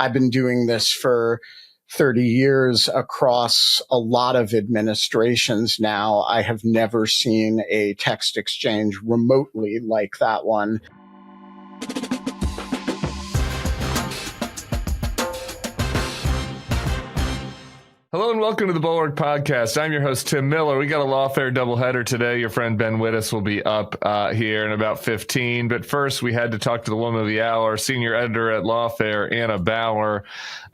I've been doing this for 30 years across a lot of administrations now. I have never seen a text exchange remotely like that one. Hello and welcome to the Bulwark Podcast. I'm your host, Tim Miller. We got a Lawfare doubleheader today. Your friend Ben Wittes will be up here in about 15. But first, we had to talk to the woman of the hour, senior editor at Lawfare, Anna Bauer.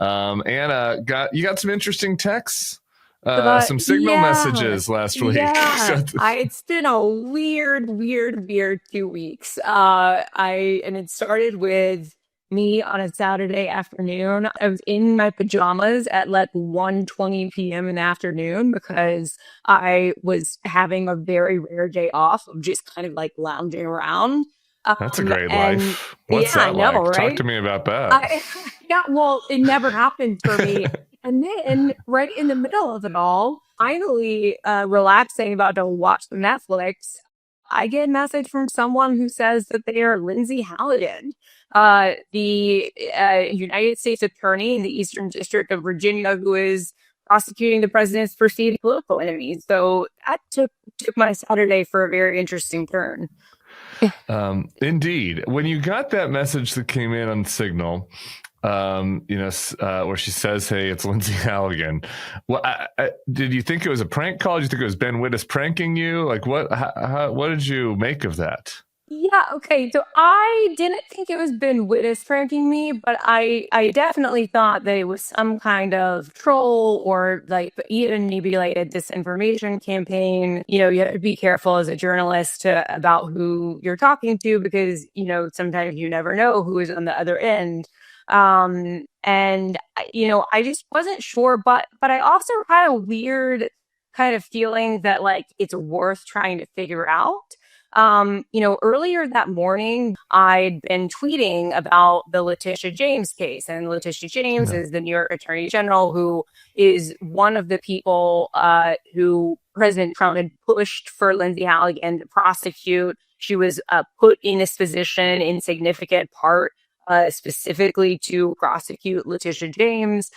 Anna, you got some interesting texts, some signal messages last week. Yeah, it's been a weird 2 weeks. And it started with me on a Saturday afternoon. I was in my pajamas at like 1:20 p.m. in the afternoon because I was having a very rare day off of just kind of like lounging around. That's a great life. What's that like? Right? Talk to me about that. Well, it never happened for me. And then right in the middle of it all, finally relaxing about to watch the Netflix, I get a message from someone who says that they are Lindsey Halligan, the United States attorney in the Eastern District of Virginia, who is prosecuting the president's perceived political enemies. So that took my Saturday for a very interesting turn. Indeed. When you got that message that came in on Signal, where she says, "Hey, it's Lindsey Halligan." Well, did you think it was a prank call? Did you think it was Ben Wittes pranking you? Like, what did you make of that? Yeah, okay. So I didn't think it was Ben Wittes pranking me, but I definitely thought that it was some kind of troll or like even maybe like a disinformation campaign. You know, you have to be careful as a journalist about who you're talking to because, sometimes you never know who is on the other end. I just wasn't sure, but I also had a weird kind of feeling that like it's worth trying to figure out. Earlier that morning, I'd been tweeting about the Letitia James case, and Letitia James is the New York Attorney General, who is one of the people who President Trump had pushed for Lindsey Halligan to prosecute. She was put in this position in significant part specifically to prosecute Letitia James,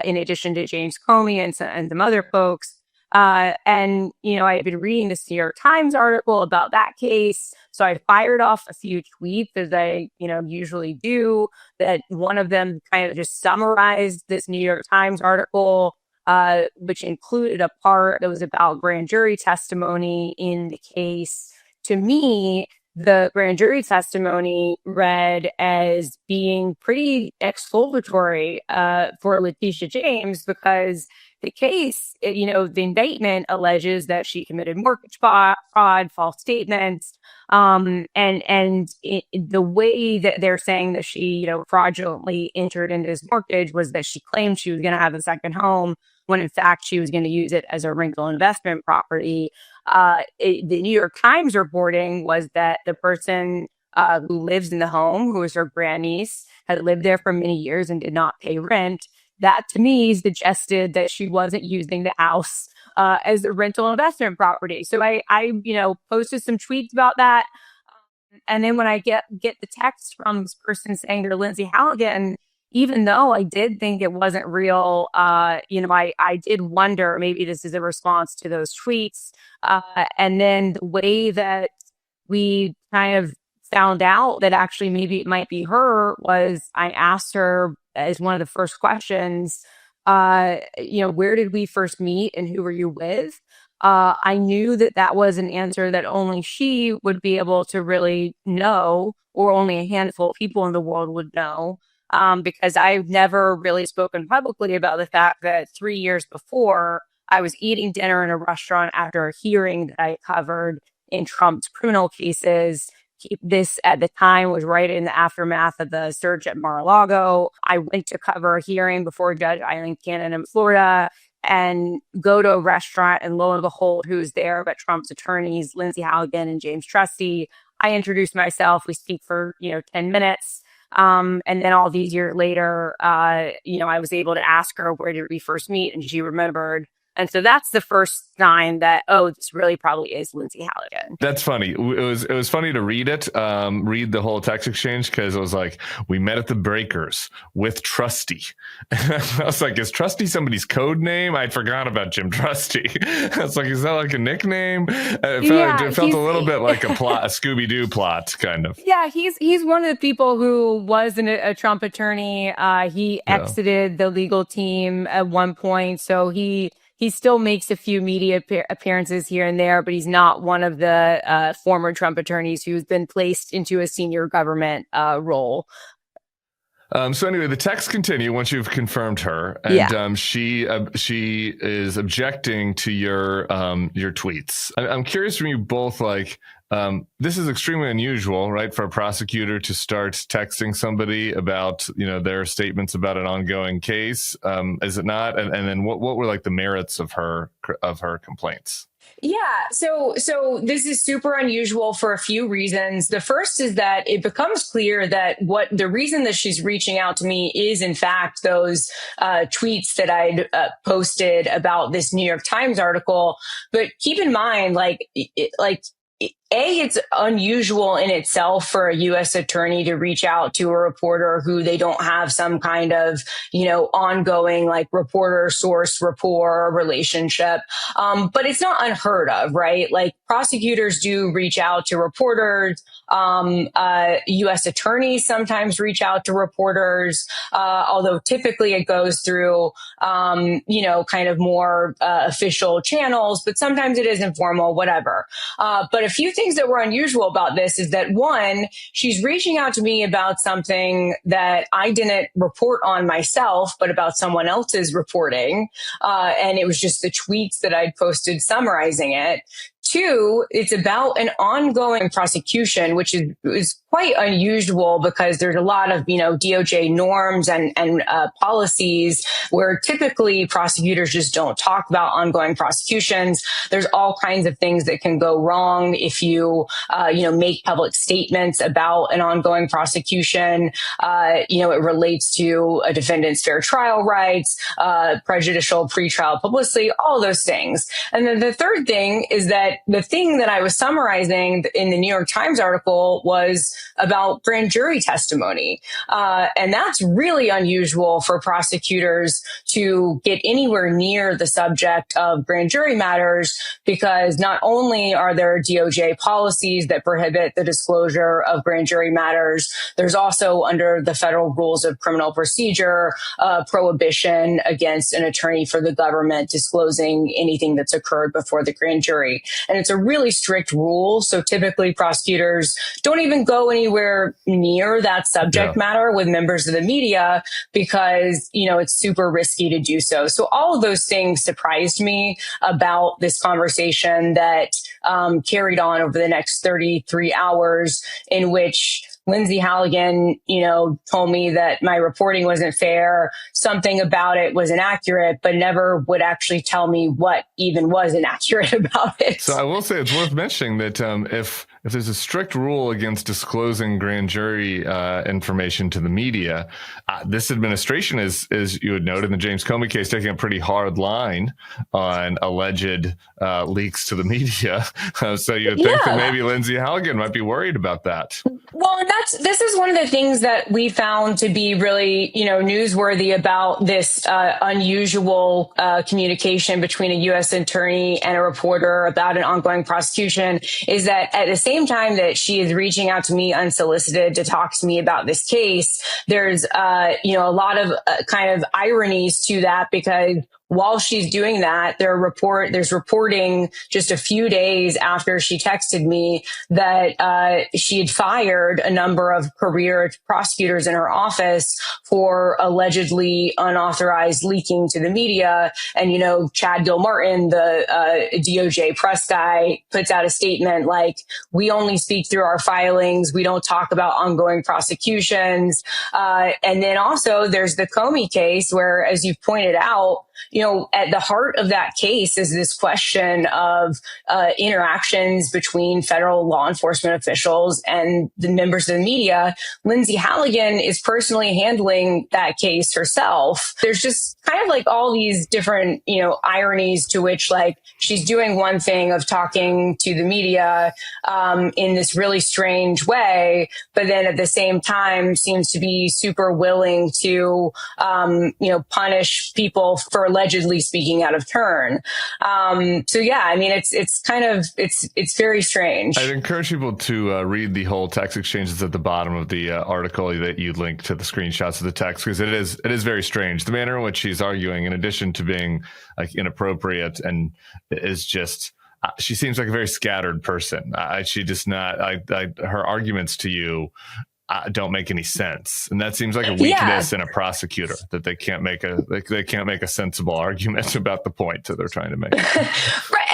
in addition to James Comey and some other folks. I had been reading this New York Times article about that case. So I fired off a few tweets as I, usually do, that one of them kind of just summarized this New York Times article, which included a part that was about grand jury testimony in the case. To me, the grand jury testimony read as being pretty exculpatory for Letitia James because the case, the indictment alleges that she committed mortgage fraud, false statements, and the way that they're saying that she, fraudulently entered into this mortgage was that she claimed she was going to have a second home when in fact she was going to use it as a rental investment property. The New York Times reporting was that the person who lives in the home, who is her grandniece, had lived there for many years and did not pay rent. That to me suggested that she wasn't using the house as a rental investment property. So I posted some tweets about that. And then when I get the text from this person saying they're Lindsey Halligan, even though I did think it wasn't real, I did wonder maybe this is a response to those tweets. And then the way that we kind of found out that actually maybe it might be her was I asked her as one of the first questions, where did we first meet and who were you with? I knew that was an answer that only she would be able to really know, or only a handful of people in the world would know. Because I've never really spoken publicly about the fact that 3 years before, I was eating dinner in a restaurant after a hearing that I covered in Trump's criminal cases. This at the time was right in the aftermath of the search at Mar-a-Lago. I went to cover a hearing before Judge Eileen Cannon in Florida and go to a restaurant, and lo and behold, who's there but Trump's attorneys, Lindsey Halligan and James Trusty. I introduced myself. We speak for 10 minutes. And then all these years later, I was able to ask her, where did we first meet? And she remembered. And so that's the first sign that, oh, this really probably is Lindsey Halligan. That's funny. It was funny to read it, read the whole text exchange, because it was like, we met at the Breakers with Trusty. I was like, is Trusty somebody's code name? I'd forgot about Jim Trusty. I was like, is that like a nickname? It felt a little bit like a Scooby-Doo plot, kind of. Yeah, he's one of the people who was a Trump attorney. He exited the legal team at one point, so he still makes a few media appearances here and there, but he's not one of the former Trump attorneys who's been placed into a senior government role. So anyway, the texts continue once you've confirmed her, and she is objecting to your tweets. I'm curious from you both, like, this is extremely unusual, right, for a prosecutor to start texting somebody about, their statements about an ongoing case. Is it not? And then what were like the merits of her complaints? Yeah. So this is super unusual for a few reasons. The first is that it becomes clear that the reason that she's reaching out to me is, in fact, those tweets that I'd posted about this New York Times article. But keep in mind, it's unusual in itself for a U.S. attorney to reach out to a reporter who they don't have some kind of, ongoing like reporter source rapport relationship. But it's not unheard of, right? Like prosecutors do reach out to reporters. U.S. attorneys sometimes reach out to reporters, although typically it goes through, kind of more official channels, but sometimes it is informal, whatever. But a few things that were unusual about this is that, one, she's reaching out to me about something that I didn't report on myself, but about someone else's reporting. And it was just the tweets that I'd posted summarizing it. Two, it's about an ongoing prosecution, which is quite unusual because there's a lot of, DOJ norms and policies where typically prosecutors just don't talk about ongoing prosecutions. There's all kinds of things that can go wrong if you, make public statements about an ongoing prosecution. It relates to a defendant's fair trial rights, prejudicial pretrial publicity, all those things. And then the third thing is that the thing that I was summarizing in the New York Times article was about grand jury testimony. And that's really unusual for prosecutors to get anywhere near the subject of grand jury matters, because not only are there DOJ policies that prohibit the disclosure of grand jury matters, there's also under the federal rules of criminal procedure, prohibition against an attorney for the government disclosing anything that's occurred before the grand jury. And it's a really strict rule. So typically prosecutors don't even go anywhere near that subject matter with members of the media because, it's super risky to do so. So all of those things surprised me about this conversation that carried on over the next 33 hours, in which Lindsey Halligan, told me that my reporting wasn't fair, something about it was inaccurate, but never would actually tell me what even was inaccurate about it. So I will say it's worth mentioning that if there's a strict rule against disclosing grand jury information to the media, this administration is, as you had noted in the James Comey case, taking a pretty hard line on alleged leaks to the media. So you'd think that maybe Lindsey Halligan might be worried about that. Well, this is one of the things that we found to be really, newsworthy about this unusual communication between a U.S. attorney and a reporter about an ongoing prosecution, is that at the same time that she is reaching out to me unsolicited to talk to me about this case, there's, a lot of kind of ironies to that, because while she's doing that, there's reporting just a few days after she texted me that she had fired a number of career prosecutors in her office for allegedly unauthorized leaking to the media. And, Chad Gilmartin, the DOJ press guy, puts out a statement like, we only speak through our filings. We don't talk about ongoing prosecutions. And then also there's the Comey case where, as you pointed out, at the heart of that case is this question of interactions between federal law enforcement officials and the members of the media. Lindsey Halligan is personally handling that case herself. There's just kind of like all these different, ironies to which like she's doing one thing of talking to the media in this really strange way, but then at the same time seems to be super willing to, punish people for allegedly speaking out of turn. So yeah, I mean, it's very strange. I'd encourage people to read the whole text exchanges at the bottom of the article that you link to the screenshots of the text, because it is very strange. The manner in which she's arguing, in addition to being like inappropriate, and is just she seems like a very scattered person. She just not her arguments to you don't make any sense, and that seems like a weakness in a prosecutor, that they can't make a sensible argument about the point that they're trying to make. Right,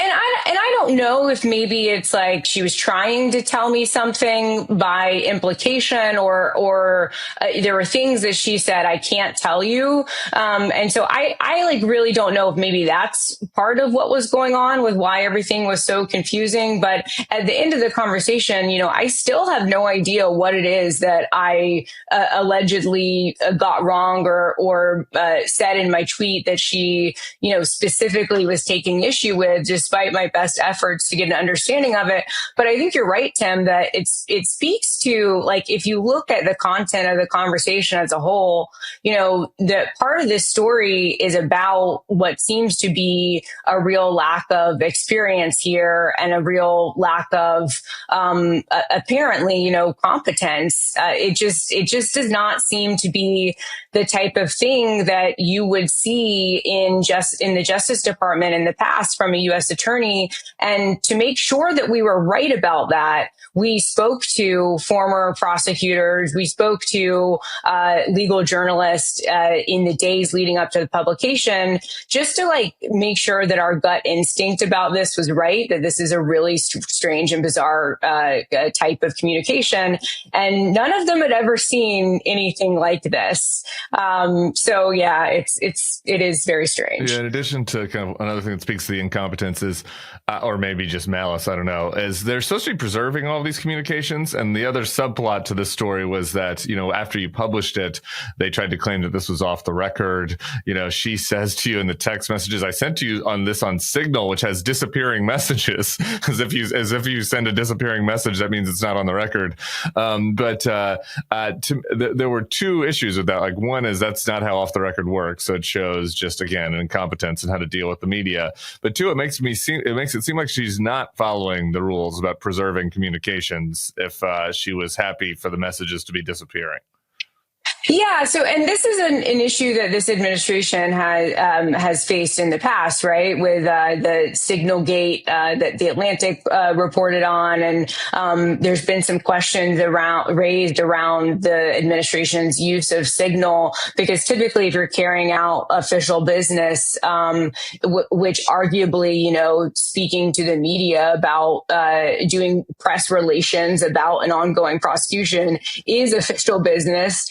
and I don't know if maybe it's like she was trying to tell me something by implication, or there were things that she said I can't tell you, and so I like really don't know if maybe that's part of what was going on with why everything was so confusing. But at the end of the conversation, I still have no idea what it is that I allegedly got wrong or said in my tweet that she, specifically was taking issue with, despite my best efforts to get an understanding of it. But I think you're right, Tim, that it speaks to, like, if you look at the content of the conversation as a whole, that part of this story is about what seems to be a real lack of experience here and a real lack of apparently, competence. It just does not seem to be the type of thing that you would see in the Justice Department in the past from a U.S. attorney. And to make sure that we were right about that, we spoke to former prosecutors. We spoke to legal journalists in the days leading up to the publication, just to make sure that our gut instinct about this was right, that this is a really strange and bizarre type of communication. And none of them had ever seen anything like this. So yeah, it is very strange. Yeah, in addition to kind of another thing that speaks to the incompetence is, or maybe just malice, I don't know, is they're supposed to be preserving all these communications. And the other subplot to this story was that, after you published it, they tried to claim that this was off the record. She says to you in the text messages, I sent to you on Signal, which has disappearing messages, as if you send a disappearing message, that means it's not on the record. There were two issues with that. Like, one is that's not how off the record works. So it shows just, again, incompetence and how to deal with the media. But two, it makes it seem like she's not following the rules about preserving communications if she was happy for the messages to be disappearing. Yeah. So, and this is an issue that this administration has faced in the past, right? With the Signal Gate that the Atlantic reported on, and there's been some questions raised around the administration's use of Signal, because typically, if you're carrying out official business, which arguably, speaking to the media about doing press relations about an ongoing prosecution is official business.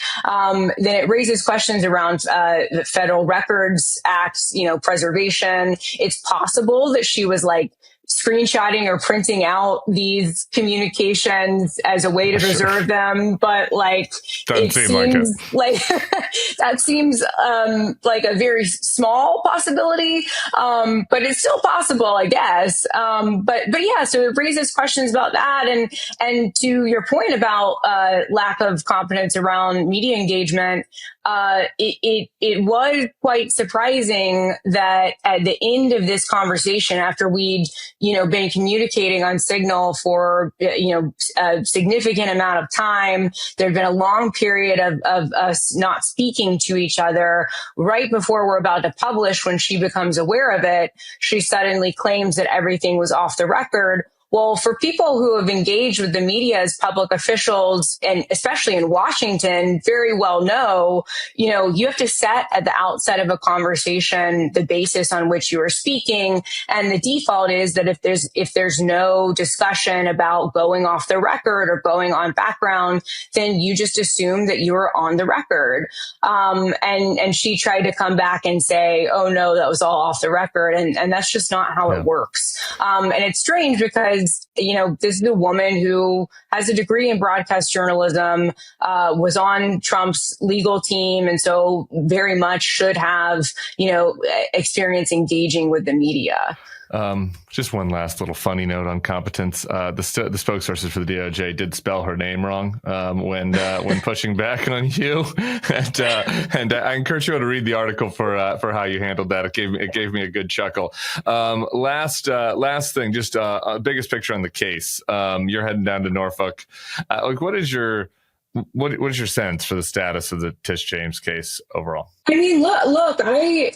Then it raises questions around the Federal Records Act, preservation. It's possible that she was screenshotting or printing out these communications as a way to preserve them, but it seems like that seems like a very small possibility, but it's still possible, I guess. But yeah, so it raises questions about that, and to your point about lack of competence around media engagement. It was quite surprising that at the end of this conversation, after we'd, been communicating on Signal for, a significant amount of time, there'd been a long period of us not speaking to each other. Right before we're about to publish, when she becomes aware of it, she suddenly claims that everything was off the record, Well, for people who have engaged with the media as public officials, and especially in Washington, very well know, you have to set at the outset of a conversation the basis on which you are speaking. And the default is that if there's no discussion about going off the record or going on background, then you just assume that you're on the record. And she tried to come back and say, oh no, that was all off the record. And that's just not how it works. And it's strange because, this is a woman who has a degree in broadcast journalism, was on Trump's legal team. And so very much should have, experience engaging with the media. Just one last little funny note on competence. The spokesperson for the DOJ did spell her name wrong when pushing back on you, and I encourage you to read the article for how you handled that. It gave me a good chuckle. Last thing, just biggest picture on the case. You're heading down to Norfolk. What is your sense for the status of the Tish James case overall? I mean, look, I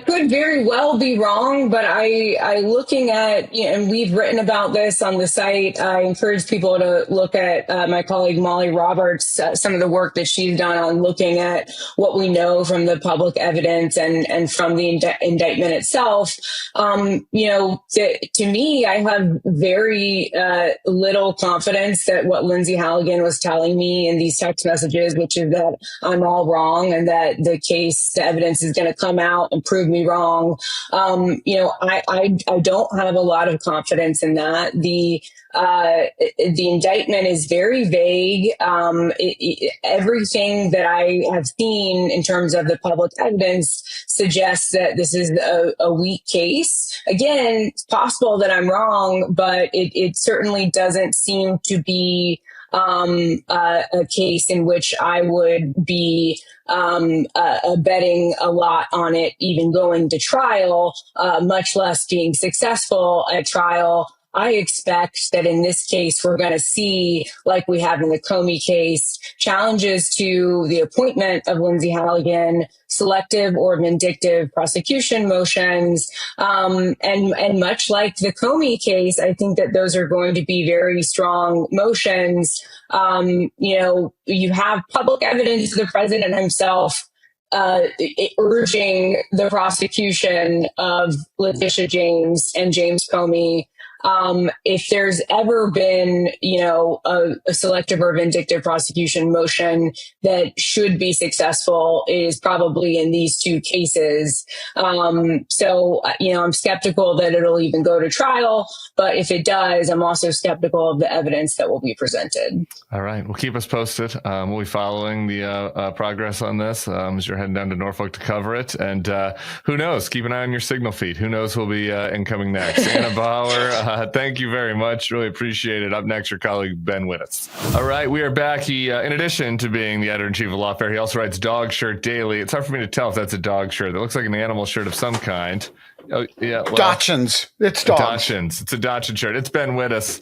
could very well be wrong, but I looking at, and we've written about this on the site. I encourage people to look at my colleague Molly Roberts, some of the work that she's done on looking at what we know from the public evidence and from the indictment itself. To me, I have very little confidence that what Lindsey Halligan was telling me in these text messages, which is that I'm all wrong and that the evidence is going to come out and prove me wrong. I don't have a lot of confidence in that. The indictment is very vague. Everything that I have seen in terms of the public evidence suggests that this is a weak case. Again, it's possible that I'm wrong, but it certainly doesn't seem to be a case in which I would be betting a lot on it even going to trial, much less being successful at trial. I expect that in this case, we're going to see, like we have in the Comey case, challenges to the appointment of Lindsey Halligan, selective or vindictive prosecution motions. And much like the Comey case, I think that those are going to be very strong motions. You have public evidence of the president himself urging the prosecution of Letitia James and James Comey. If there's ever been, a selective or vindictive prosecution motion that should be successful, it is probably in these two cases. I'm skeptical that it'll even go to trial, but if it does, I'm also skeptical of the evidence that will be presented. All right. Well, keep us posted. We'll be following the progress on this as you're heading down to Norfolk to cover it. And who knows? Keep an eye on your signal feed. Who knows who'll be incoming next? Anna Bauer, thank you very much. Really appreciate it. Up next, your colleague, Ben Wittes. All right. We are back. He, in addition to being the editor-in-chief of Lawfare, he also writes Dog Shirt Daily. It's hard for me to tell if that's a dog shirt. It looks like an animal shirt of some kind. Oh, yeah. Well, Dachshunds. It's dogs. Dachshunds. It's a Dachshund shirt. It's Ben Wittes.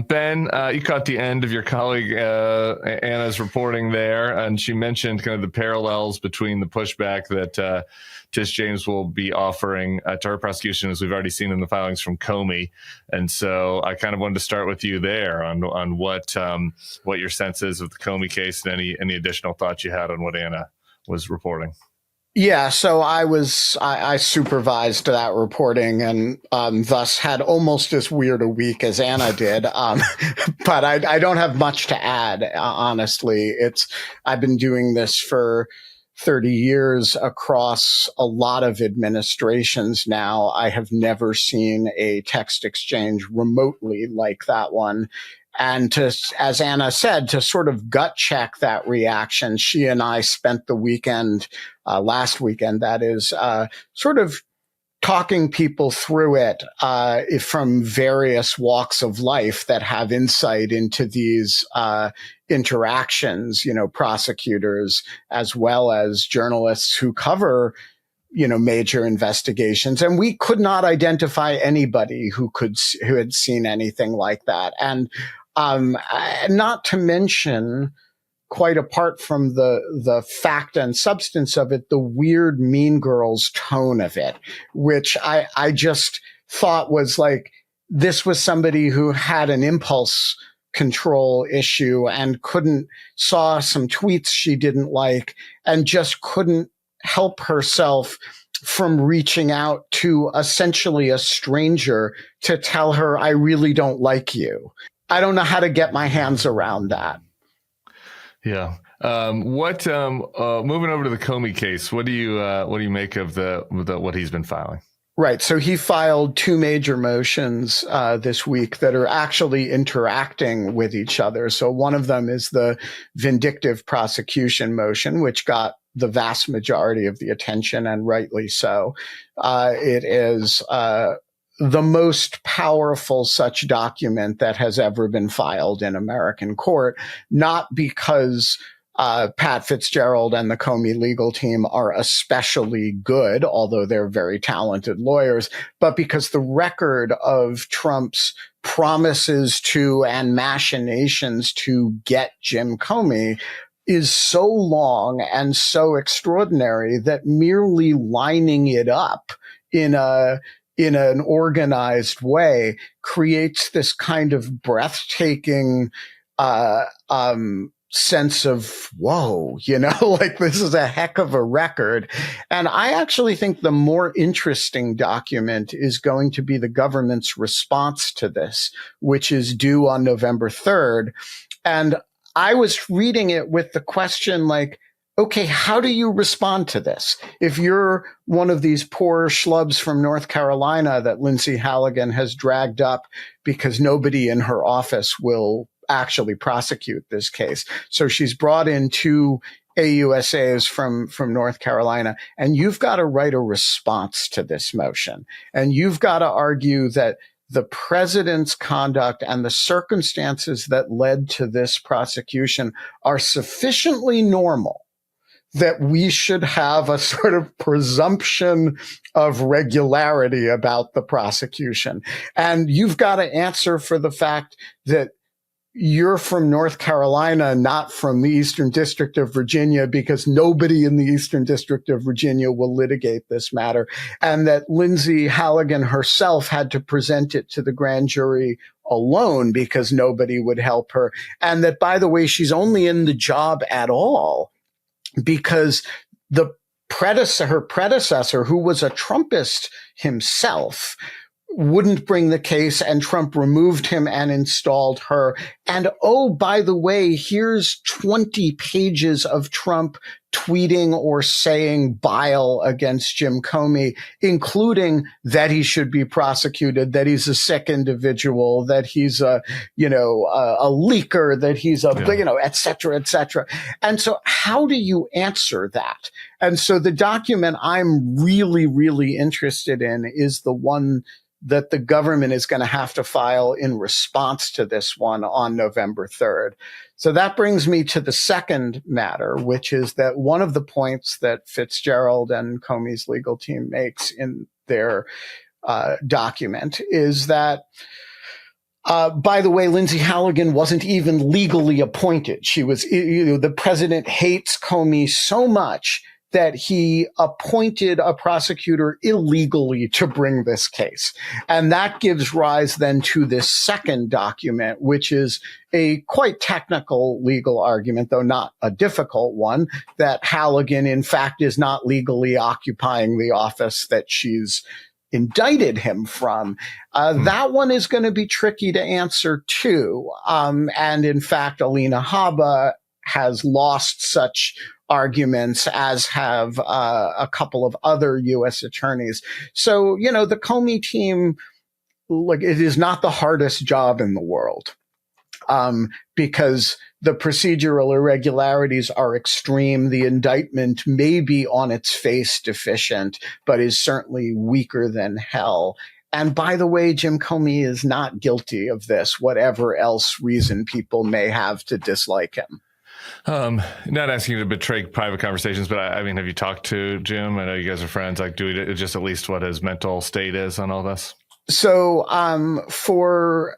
Ben, you caught the end of your colleague Anna's reporting there, and she mentioned kind of the parallels between the pushback that Tish James will be offering to her prosecution, as we've already seen in the filings from Comey. And so I kind of wanted to start with you there on what your sense is of the Comey case and any additional thoughts you had on what Anna was reporting. Yeah, so I supervised that reporting and thus had almost as weird a week as Anna did. But I don't have much to add, honestly. I've been doing this for 30 years across a lot of administrations now. I have never seen a text exchange remotely like that one. And as Anna said, to sort of gut check that reaction, she and I spent the weekend, last weekend, that is, sort of talking people through it from various walks of life that have insight into these interactions, prosecutors as well as journalists who cover major investigations. And we could not identify anybody who had seen anything like that. And not to mention, quite apart from the fact and substance of it, the weird Mean Girls tone of it, which I just thought was like, this was somebody who had an impulse control issue and saw some tweets she didn't like and just couldn't help herself from reaching out to essentially a stranger to tell her, I really don't like you. I don't know how to get my hands around that. Yeah. Moving over to the Comey case, what do you make of what he's been filing? Right. So he filed two major motions this week that are actually interacting with each other. So one of them is the vindictive prosecution motion, which got the vast majority of the attention, and rightly so. It is the most powerful such document that has ever been filed in American court, not because Pat Fitzgerald and the Comey legal team are especially good, although they're very talented lawyers, but because the record of Trump's promises to and machinations to get Jim Comey is so long and so extraordinary that merely lining it up in an organized way creates this kind of breathtaking sense of, whoa, like this is a heck of a record. And I actually think the more interesting document is going to be the government's response to this, which is due on November 3rd. And I was reading it with the question like, okay, how do you respond to this? If you're one of these poor schlubs from North Carolina that Lindsey Halligan has dragged up because nobody in her office will actually prosecute this case. So she's brought in two AUSAs from North Carolina, and you've got to write a response to this motion. And you've got to argue that the president's conduct and the circumstances that led to this prosecution are sufficiently normal that we should have a sort of presumption of regularity about the prosecution. And you've got to answer for the fact that you're from North Carolina, not from the Eastern District of Virginia, because nobody in the Eastern District of Virginia will litigate this matter. And that Lindsey Halligan herself had to present it to the grand jury alone because nobody would help her. And that, by the way, she's only in the job at all because her predecessor, who was a Trumpist himself, wouldn't bring the case, and Trump removed him and installed her. And oh, by the way, here's 20 pages of Trump tweeting or saying bile against Jim Comey, including that he should be prosecuted, that he's a sick individual, that he's a leaker, that he's et cetera, et cetera. And so how do you answer that? And so the document I'm really, really interested in is the one that the government is going to have to file in response to this one on November 3rd. So that brings me to the second matter, which is that one of the points that Fitzgerald and Comey's legal team makes in their document is that, by the way, Lindsey Halligan wasn't even legally appointed. She was, the president hates Comey so much that he appointed a prosecutor illegally to bring this case. And that gives rise then to this second document, which is a quite technical legal argument, though not a difficult one, that Halligan, in fact, is not legally occupying the office that she's indicted him from. That one is going to be tricky to answer too. And in fact, Alina Habba has lost such arguments, as have a couple of other U.S. attorneys. So, the Comey team, it is not the hardest job in the world, because the procedural irregularities are extreme. The indictment may be on its face deficient, but is certainly weaker than hell. And by the way, Jim Comey is not guilty of this, whatever else reason people may have to dislike him. Not asking you to betray private conversations, but I mean, have you talked to Jim? I know you guys are friends. Like, do we just at least what his mental state is on all this? So, for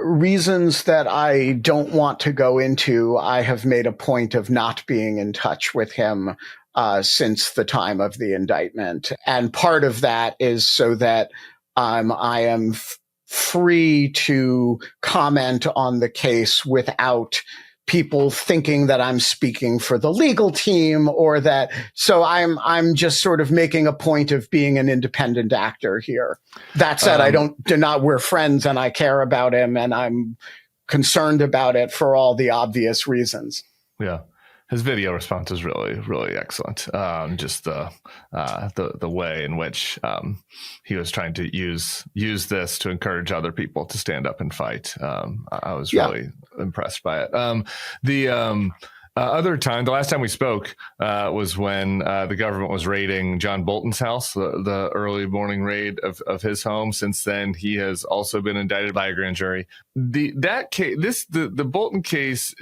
reasons that I don't want to go into, I have made a point of not being in touch with him since the time of the indictment. And part of that is so that I am free to comment on the case without people thinking that I'm speaking for the legal team or that. So I'm just sort of making a point of being an independent actor here. That said, we're friends and I care about him and I'm concerned about it for all the obvious reasons. Yeah. His video response is really, really excellent. Just the way in which he was trying to use this to encourage other people to stand up and fight. I was really impressed by it. The last time we spoke was when the government was raiding John Bolton's house, the early morning raid of his home. Since then, he has also been indicted by a grand jury. The Bolton case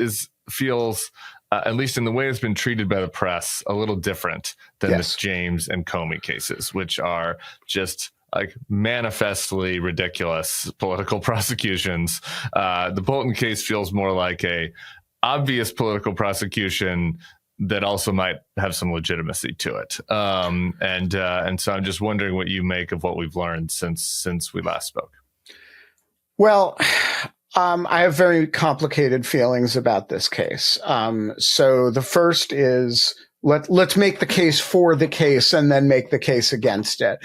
feels. At least in the way it's been treated by the press, a little different than the James and Comey cases, which are just like manifestly ridiculous political prosecutions. The Bolton case feels more like a obvious political prosecution that also might have some legitimacy to it. And so I'm just wondering what you make of what we've learned since we last spoke. Well, I have very complicated feelings about this case. So the first is let's make the case for the case and then make the case against it.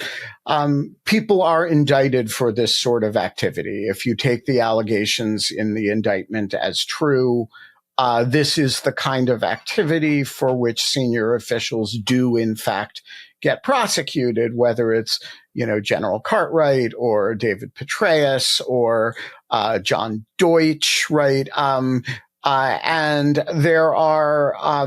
People are indicted for this sort of activity. If you take the allegations in the indictment as true, this is the kind of activity for which senior officials do, in fact, get prosecuted, whether it's, General Cartwright or David Petraeus or John Deutsch, right? And there are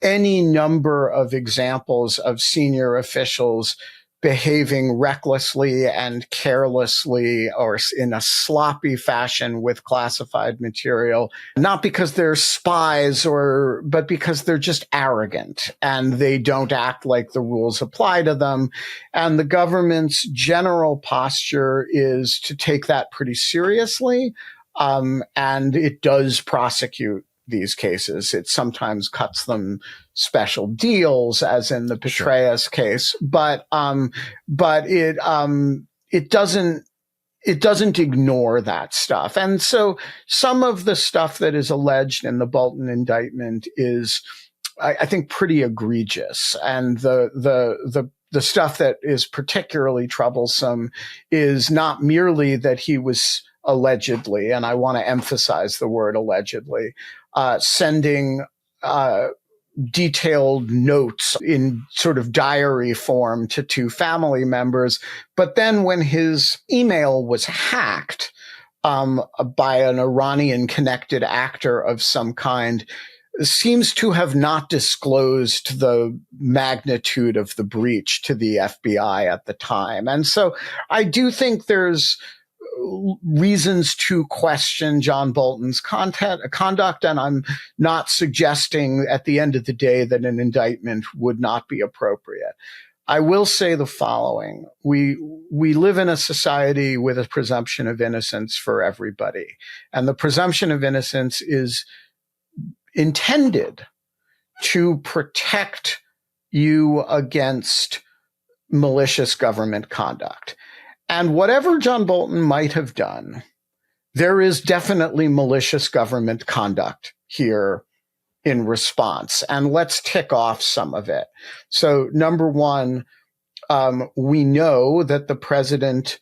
any number of examples of senior officials behaving recklessly and carelessly or in a sloppy fashion with classified material, not because they're spies but because they're just arrogant and they don't act like the rules apply to them. And the government's general posture is to take that pretty seriously. And it does prosecute these cases. It sometimes cuts them special deals, as in the Petraeus case, but it doesn't ignore that stuff. And so some of the stuff that is alleged in the Bolton indictment is, I think, pretty egregious. And the stuff that is particularly troublesome is not merely that he was allegedly, and I want to emphasize the word allegedly, sending detailed notes in sort of diary form to two family members. But then when his email was hacked by an Iranian connected actor of some kind, seems to have not disclosed the magnitude of the breach to the FBI at the time. And so I do think there's reasons to question John Bolton's conduct, and I'm not suggesting at the end of the day that an indictment would not be appropriate. I will say the following. We live in a society with a presumption of innocence for everybody, and the presumption of innocence is intended to protect you against malicious government conduct. And whatever John Bolton might have done, there is definitely malicious government conduct here in response. And let's tick off some of it. So number one, we know that the president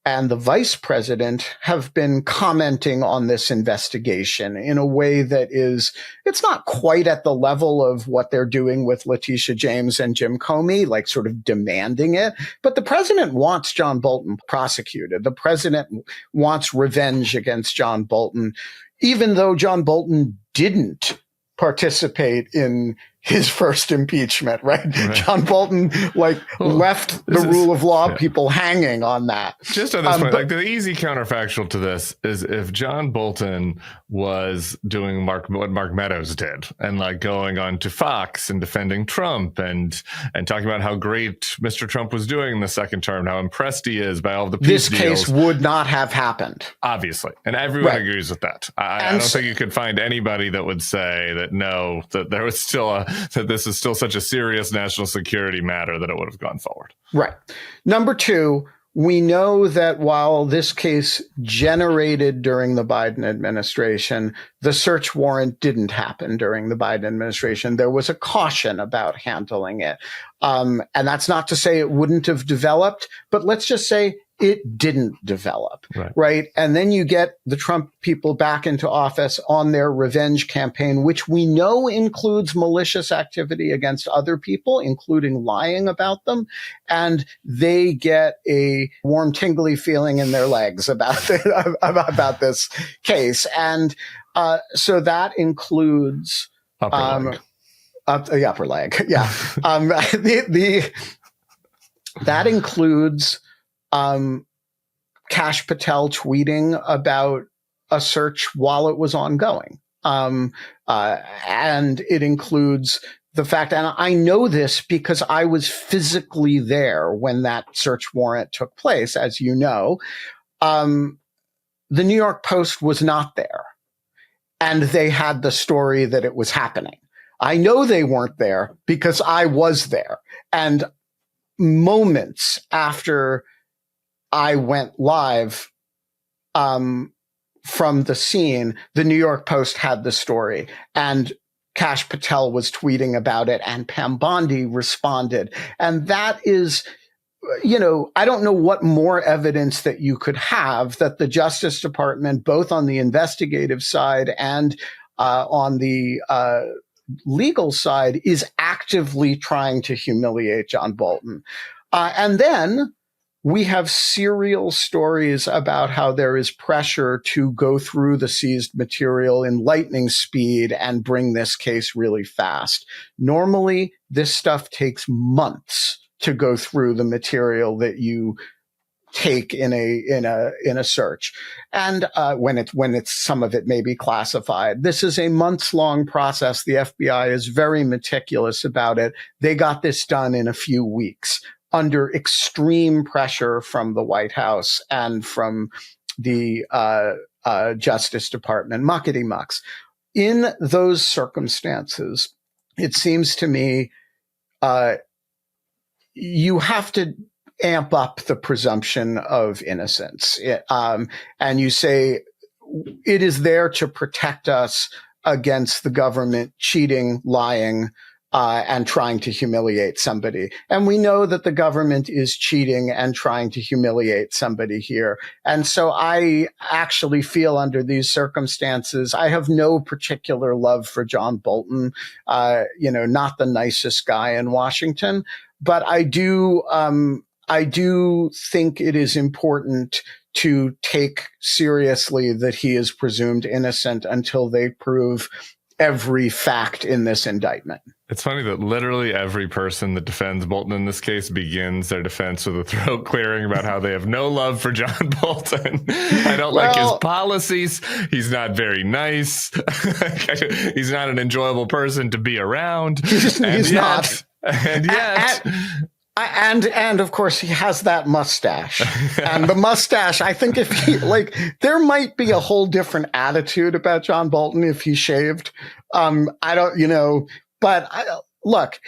and the vice president have been commenting on this investigation in a way that it's not quite at the level of what they're doing with Letitia James and Jim Comey, like sort of demanding it. But the president wants John Bolton prosecuted. The president wants revenge against John Bolton, even though John Bolton didn't participate in his first impeachment, right? John Bolton left the rule of law people hanging on that. Just on this point, the easy counterfactual to this is if John Bolton was doing what Mark Meadows did and going on to Fox and defending Trump and talking about how great Mr. Trump was doing in the second term, how impressed he is by all the peace deals. This case would not have happened. Obviously. And everyone agrees with that. I don't think you could find anybody that would say that no, that there was still that this is still such a serious national security matter that it would have gone forward. Right. Number two, we know that while this case generated during the Biden administration, the search warrant didn't happen during the Biden administration. There was a caution about handling it. And that's not to say it wouldn't have developed, but let's just say it didn't develop, right? And then you get the Trump people back into office on their revenge campaign, which we know includes malicious activity against other people, including lying about them. And they get a warm, tingly feeling in their legs about this case. And so that includes upper leg. The upper leg. Yeah. That includes Kash Patel tweeting about a search while it was ongoing. And it includes the fact, and I know this because I was physically there when that search warrant took place, as you know. The New York Post was not there, and they had the story that it was happening. I know they weren't there because I was there. And moments after I went live from the scene, the New York Post had the story, and Kash Patel was tweeting about it, and Pam Bondi responded. And that is, I don't know what more evidence that you could have that the Justice Department, both on the investigative side and on the legal side, is actively trying to humiliate John Bolton. And then we have serial stories about how there is pressure to go through the seized material in lightning speed and bring this case really fast. Normally, this stuff takes months to go through the material that you take in a search. And when it's some of it may be classified. This is a months-long process. The FBI is very meticulous about it. They got this done in a few weeks, under extreme pressure from the White House and from the Justice Department, muckety mucks. In those circumstances, it seems to me you have to amp up the presumption of innocence. And you say it is there to protect us against the government cheating, lying, and trying to humiliate somebody. And we know that the government is cheating and trying to humiliate somebody here. And so I actually feel under these circumstances, I have no particular love for John Bolton, not the nicest guy in Washington, but I do think it is important to take seriously that he is presumed innocent until they prove every fact in this indictment. It's funny that literally every person that defends Bolton in this case begins their defense with a throat clearing about how they have no love for John Bolton. I don't like his policies. He's not very nice. He's not an enjoyable person to be around. He's not. And yet... And of course he has that mustache, and the mustache, I think if he there might be a whole different attitude about John Bolton if he shaved. I don't, but look,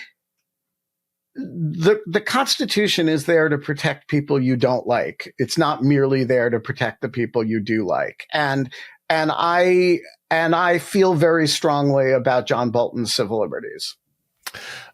the Constitution is there to protect people you don't like. It's not merely there to protect the people you do like. And I feel very strongly about John Bolton's civil liberties.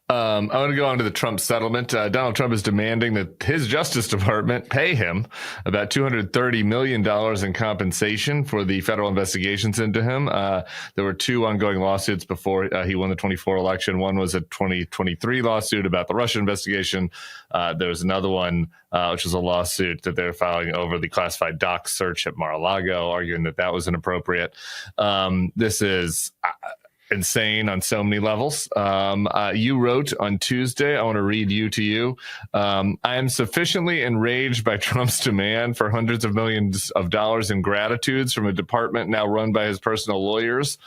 I want to go on to the Trump settlement. Donald Trump is demanding that his Justice Department pay him about $230 million in compensation for the federal investigations into him. There were two ongoing lawsuits before he won the 2024 election. One was a 2023 lawsuit about the Russia investigation. There was another one, which was a lawsuit that they're filing over the classified doc search at Mar-a-Lago, arguing that that was inappropriate. This is... insane on so many levels. You wrote on Tuesday, I want to read you to you. I am sufficiently enraged by Trump's demand for hundreds of millions of dollars in gratitudes from a department now run by his personal lawyers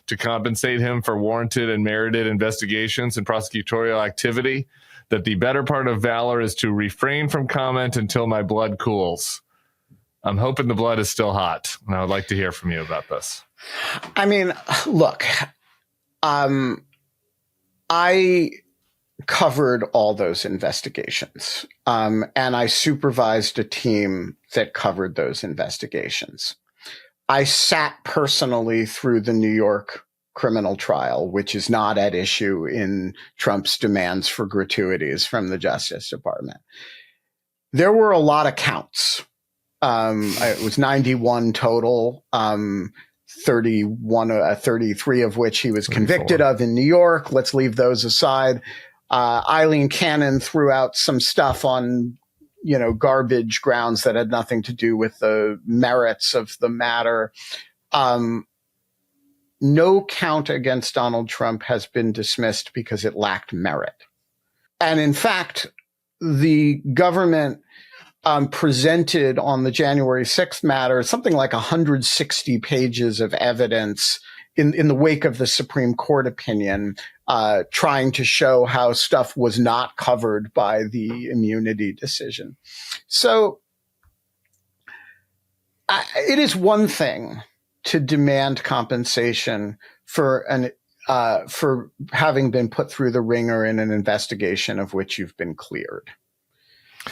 to compensate him for warranted and merited investigations and prosecutorial activity, that the better part of valor is to refrain from comment until my blood cools. I'm hoping the blood is still hot, and I would like to hear from you about this. I mean, look, I covered all those investigations. And I supervised a team that covered those investigations. I sat personally through the New York criminal trial, which is not at issue in Trump's demands for gratuities from the Justice Department. There were a lot of counts. It was 91 total, 33 of which he was convicted of in New York. Let's leave those aside. Eileen Cannon threw out some stuff on, garbage grounds that had nothing to do with the merits of the matter. No count against Donald Trump has been dismissed because it lacked merit. And in fact, the government presented on the January 6th matter something like 160 pages of evidence in the wake of the Supreme Court opinion, trying to show how stuff was not covered by the immunity decision. So it is one thing to demand compensation for having been put through the ringer in an investigation of which you've been cleared.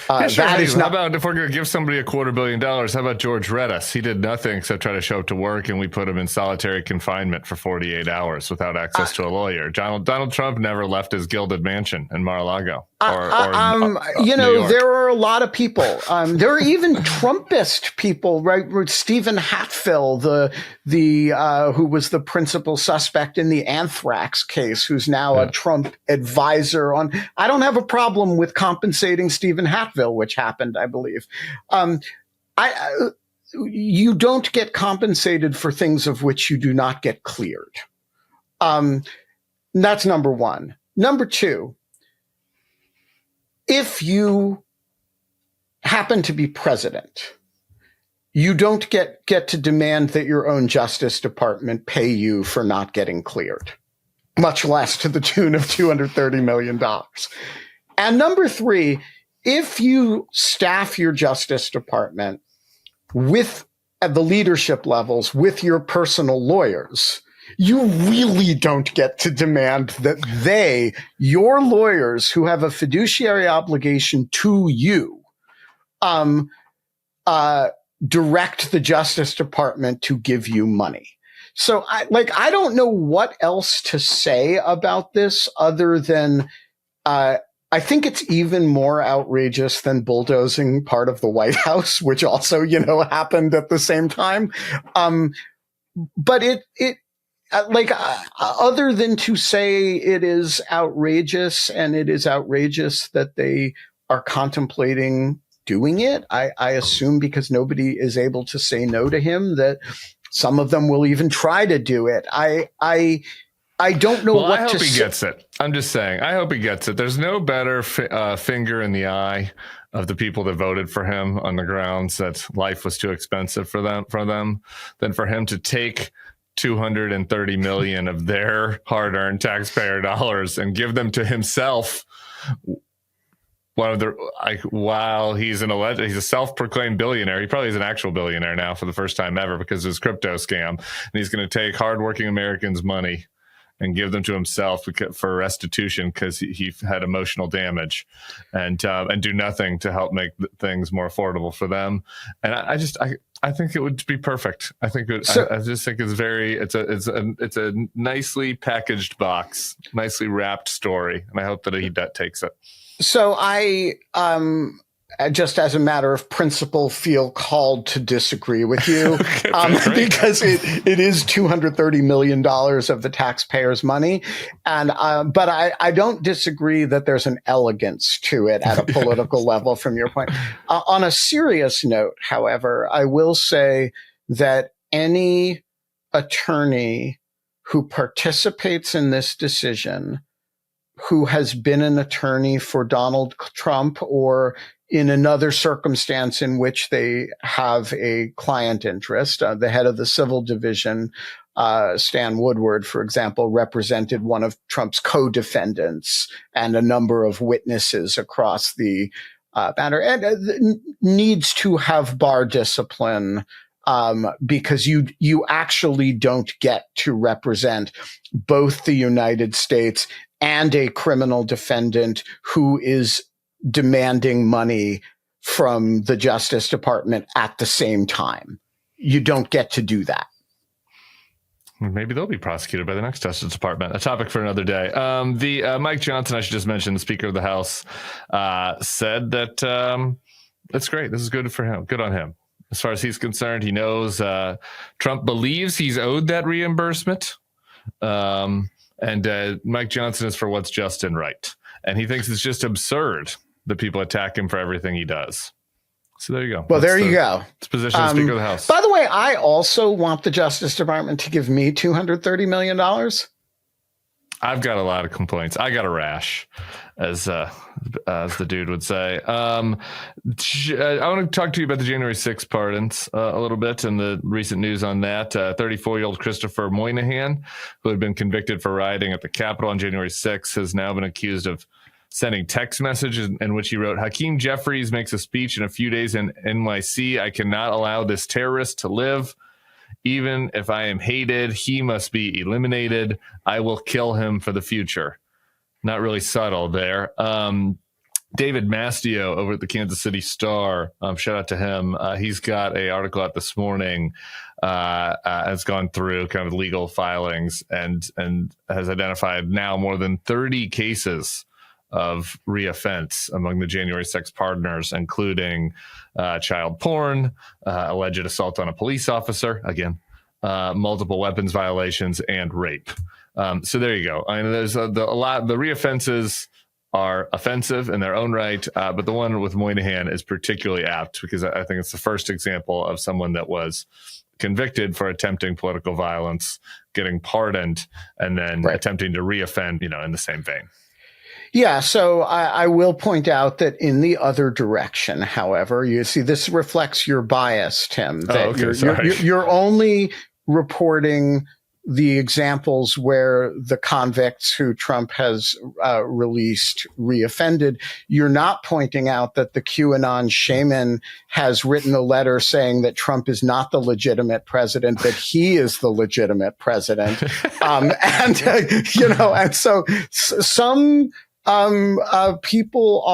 How about if we're going to give somebody $250 million, how about George Redis? He did nothing except try to show up to work, and we put him in solitary confinement for 48 hours without access to a lawyer. Donald Trump never left his gilded mansion in Mar-a-Lago. There are a lot of people. There are even Trumpist people, right? Stephen Hatfill, who was the principal suspect in the anthrax case, who's now a Trump advisor on. I don't have a problem with compensating Stephen Hatfill, which happened, I believe. You don't get compensated for things of which you do not get cleared. That's number one. Number two, if you happen to be president, you don't get to demand that your own Justice Department pay you for not getting cleared, much less to the tune of $230 million. And number three, if you staff your Justice Department with, at the leadership levels, with your personal lawyers, you really don't get to demand that your lawyers who have a fiduciary obligation to you, direct the Justice Department to give you money. So I don't know what else to say about this other than, I think it's even more outrageous than bulldozing part of the White House, which also, happened at the same time. But other than to say it is outrageous, and it is outrageous that they are contemplating doing it, I assume because nobody is able to say no to him, that some of them will even try to do it. I don't know what to say. I hope he gets it. I'm just saying, I hope he gets it. There's no better finger in the eye of the people that voted for him on the grounds that life was too expensive for them than for him to take $230 million of their hard-earned taxpayer dollars and give them to himself. While he's he's a self-proclaimed billionaire. He probably is an actual billionaire now for the first time ever because of his crypto scam. And he's going to take hardworking Americans' money and give them to himself for restitution because he had emotional damage, and do nothing to help make things more affordable for them. And I think it would be perfect. I just think it's a nicely packaged box, nicely wrapped story, and I hope that he takes it. So I, just as a matter of principle, feel called to disagree with you, because it is $230 million of the taxpayers' money. And, but I don't disagree that there's an elegance to it at a political level from your point. On a serious note, however, I will say that any attorney who participates in this decision, who has been an attorney for Donald Trump or in another circumstance in which they have a client interest, the head of the civil division, Stan Woodward, for example, represented one of Trump's co-defendants and a number of witnesses across the matter, and needs to have bar discipline, because you actually don't get to represent both the United States and a criminal defendant who is demanding money from the Justice Department at the same time. You don't get to do that. Maybe they'll be prosecuted by the next Justice Department. A topic for another day. Mike Johnson, I should just mention, the Speaker of the House, said that it's great. This is good for him. Good on him. As far as he's concerned, he knows Trump believes he's owed that reimbursement. And Mike Johnson is for what's just and right. And he thinks it's just absurd that people attack him for everything he does. So there you go. Well, there you go. It's position of Speaker of the House. By the way, I also want the Justice Department to give me $230 million. I've got a lot of complaints. I got a rash, as the dude would say. I want to talk to you about the January 6th pardons a little bit and the recent news on that. 34-year-old Christopher Moynihan, who had been convicted for rioting at the Capitol on January 6th, has now been accused of sending text messages in which he wrote, "Hakeem Jeffries makes a speech in a few days in NYC. I cannot allow this terrorist to live. Even if I am hated, he must be eliminated. I will kill him for the future." Not really subtle there. David Mastio over at the Kansas City Star, shout out to him. He's got an article out this morning, has gone through kind of legal filings and has identified now more than 30 cases of reoffense among the January 6th pardoners, including child porn, alleged assault on a police officer, again, multiple weapons violations, and rape. So there you go. I mean, there's a lot. The reoffenses are offensive in their own right, but the one with Moynihan is particularly apt because I think it's the first example of someone that was convicted for attempting political violence, getting pardoned, and then attempting to reoffend, in the same vein. Yeah, so I will point out that in the other direction, however, you see this reflects your bias, Tim. That you're only reporting the examples where the convicts who Trump has released reoffended. You're not pointing out that the QAnon Shaman has written a letter saying that Trump is not the legitimate president, that he is the legitimate president. And so some people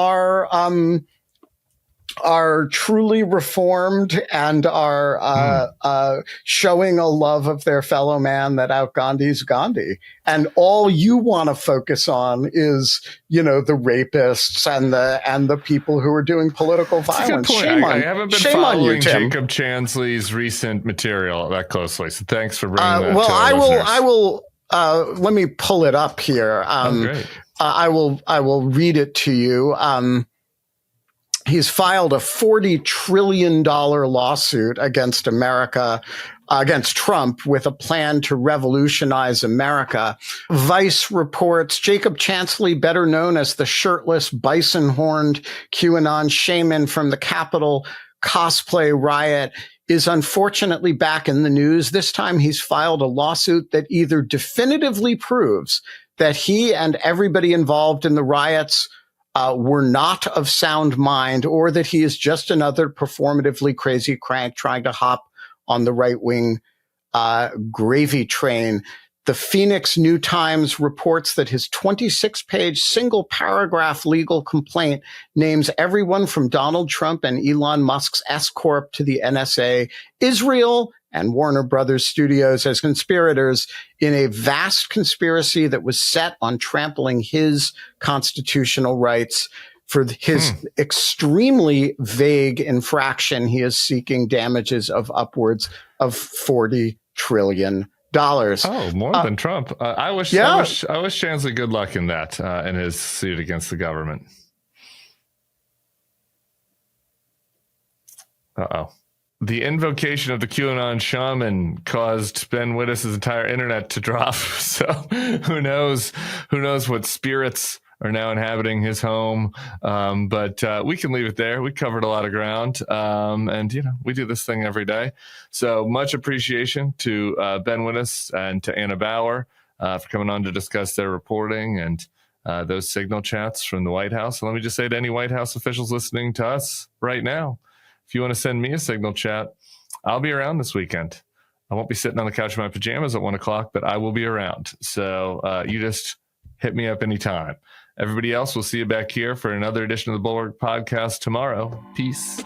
are truly reformed and are showing a love of their fellow man that out Gandhi's Gandhi. And all you want to focus on is, the rapists and the people who are doing political violence. Shame on, I haven't been following Jacob Chansley's recent material that closely. So thanks for bringing that to our listeners. I will. Let me pull it up here. Great. I will read it to you. He's filed a $40 trillion lawsuit against against Trump with a plan to revolutionize America. Vice reports Jacob Chansley, better known as the shirtless, bison-horned QAnon shaman from the Capitol cosplay riot, is unfortunately back in the news. This time he's filed a lawsuit that either definitively proves that he and everybody involved in the riots were not of sound mind, or that he is just another performatively crazy crank trying to hop on the right-wing gravy train. The Phoenix New Times reports that his 26-page single-paragraph legal complaint names everyone from Donald Trump and Elon Musk's S-Corp to the NSA, Israel, and Warner Brothers Studios as conspirators in a vast conspiracy that was set on trampling his constitutional rights. For his extremely vague infraction, he is seeking damages of upwards of $40 trillion. Oh, more than Trump. I wish Chansley good luck in that, in his suit against the government. Uh-oh. The invocation of the QAnon shaman caused Ben Wittes' entire internet to drop. So who knows what spirits are now inhabiting his home. But we can leave it there. We covered a lot of ground. And we do this thing every day. So much appreciation to Ben Wittes and to Anna Bauer for coming on to discuss their reporting and those signal chats from the White House. And let me just say to any White House officials listening to us right now, if you want to send me a signal chat, I'll be around this weekend. I won't be sitting on the couch in my pajamas at 1:00, but I will be around. So you just hit me up anytime. Everybody else, we'll see you back here for another edition of the Bulwark Podcast tomorrow. Peace.